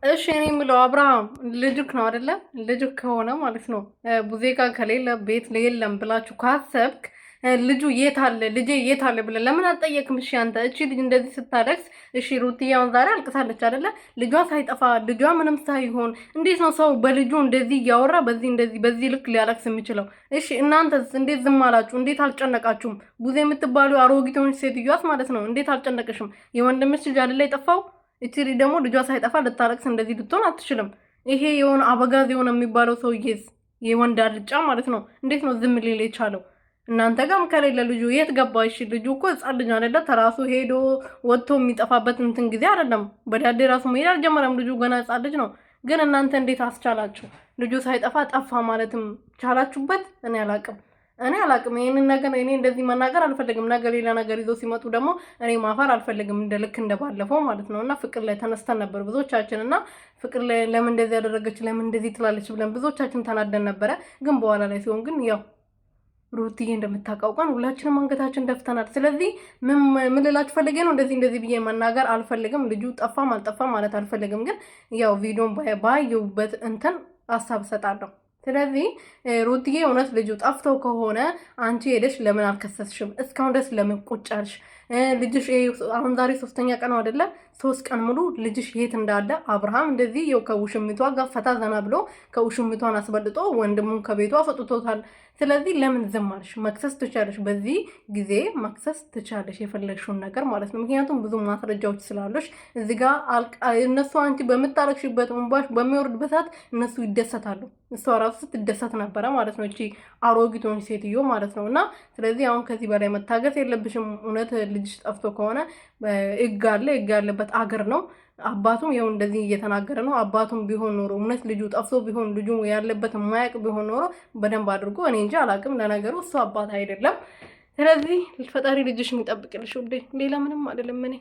እሺ እኔ የምለው አብርሃም ልጅክ ነው አይደለ? ልጅክ ከሆነ ማለት ነው ቡዜጋ ከሌለ ቤት የለም ብላችሁ ካሰብክ ልጁ የት አለ ልጄ የት አለ ብለህ ለምን አልጠየቅም? እሺ አንተ እቺ ልጅ እንደዚህ ስታለቅስ እሺ ሩትያውን ዛሬ አልቅሳለች አይደለ? ልጇ ሳይጠፋ ልጇ ምንም ሳይሆን እንዴት ነው ሰው በልጁ እንደዚህ እያወራ በዚህ ልክ ሊያለቅስ የሚችለው? እሺ እናንተስ እንዴት ዝም አላችሁ? እንዴት አልጨነቃችሁም? ቡዜ የምትባሉ አሮጊቶች ሴትዮዋስ ማለት ነው እንዴት አልጨነቅሽም? የወንድምሽ ልጅ አይደለ የጠፋው? እቺ ደግሞ ልጇ ሳይጠፋ ልታለቅስ እንደዚህ ልትሆን አትችልም። ይሄ የሆነ አበጋዝ የሆነ የሚባለው ሰውዬስ የወንድ አልጫ ማለት ነው እንዴት ነው ዝም ሊል የቻለው? እናንተ ጋርም ከሌለ ልጁ የት ገባ? እሺ ልጁ እኮ ህጻን ልጅ አይደለ? ተራሱ ሄዶ ወጥቶ የሚጠፋበት እንትን ጊዜ አይደለም። በዳዴ ራሱ መሄድ አልጀመረም። ልጁ ገና ህጻን ልጅ ነው። ግን እናንተ እንዴት አስቻላችሁ? ልጁ ሳይጠፋ ጠፋ ማለትም ቻላችሁበት? እኔ አላቅም ይሄንን ነገር እኔ እንደዚህ መናገር አልፈልግም። ነገር ሌላ ነገር ይዞ ሲመጡ ደግሞ እኔ ማፈር አልፈልግም። ልክ እንደባለፈው ማለት ነው። እና ፍቅር ላይ ተነስተን ነበር ብዙዎቻችን እና ፍቅር ላይ ለምን እንደዚህ ያደረገች ለምን እንደዚህ ትላለች ብለን ብዙዎቻችን ተናደን ነበረ። ግን በኋላ ላይ ሲሆን ግን ያው ሩትዬ እንደምታውቀው ሁላችንም አንገታችን ደፍተናል። ስለዚህ ምን ልላችሁ ፈልጌ ነው እንደዚህ ብዬ መናገር አልፈልግም። ልጁ ጠፋም አልጠፋም ማለት አልፈልግም። ግን ያው ቪዲዮን ባየሁበት እንትን ሀሳብ እሰጣለሁ። ስለዚህ ሩትዬ እውነት ልጁ ጠፍተው ከሆነ አንቺ ሄደሽ ለምን አልከሰስሽም? እስካሁን ድረስ ለምን ቁጭ አልሽ? ልጅሽ አሁን ዛሬ 3ኛ ቀን አይደለ? 3 ቀን ሙሉ ልጅሽ የት እንዳለ አብርሃም እንደዚህ የው ከውሽሚቷ ጋር ፈታ ዘና ብሎ ከውሽሚቷን አስበልጦ ወንድሙን ከቤቷ አፈጥቶታል። ስለዚህ ለምን ዝም አልሽ? መክሰስ ትቻለሽ፣ በዚህ ጊዜ መክሰስ ትቻለሽ፣ የፈለግሽውን ነገር ማለት ነው። ምክንያቱም ብዙ ማስረጃዎች ስላሉሽ እዚህ ጋር እነሱ አንቺ በምታረግሽበት እንባሽ በሚወርድበት ሰዓት እነሱ ይደሰታሉ። እሷ ራሱ ስትደሰት ነበረ ማለት ነው፣ እቺ አሮጊቶን ሴትዮ ማለት ነው። እና ስለዚህ አሁን ከዚህ በላይ መታገስ የለብሽም። እውነት ልጅሽ ጠፍቶ ከሆነ ህግ ያለበት አገር ነው። አባቱም ይኸው እንደዚህ እየተናገረ ነው። አባቱም ቢሆን ኖሮ እውነት ልጁ ጠፍቶ ቢሆን ልጁ ያለበት የማያውቅ ቢሆን ኖሮ በደንብ አድርጎ እኔ እንጂ አላውቅም። ለነገሩ እሱ አባት አይደለም። ስለዚህ ፈጣሪ ልጅሽ የሚጠብቅልሽ ውዴ፣ ሌላ ምንም አይደለም እኔ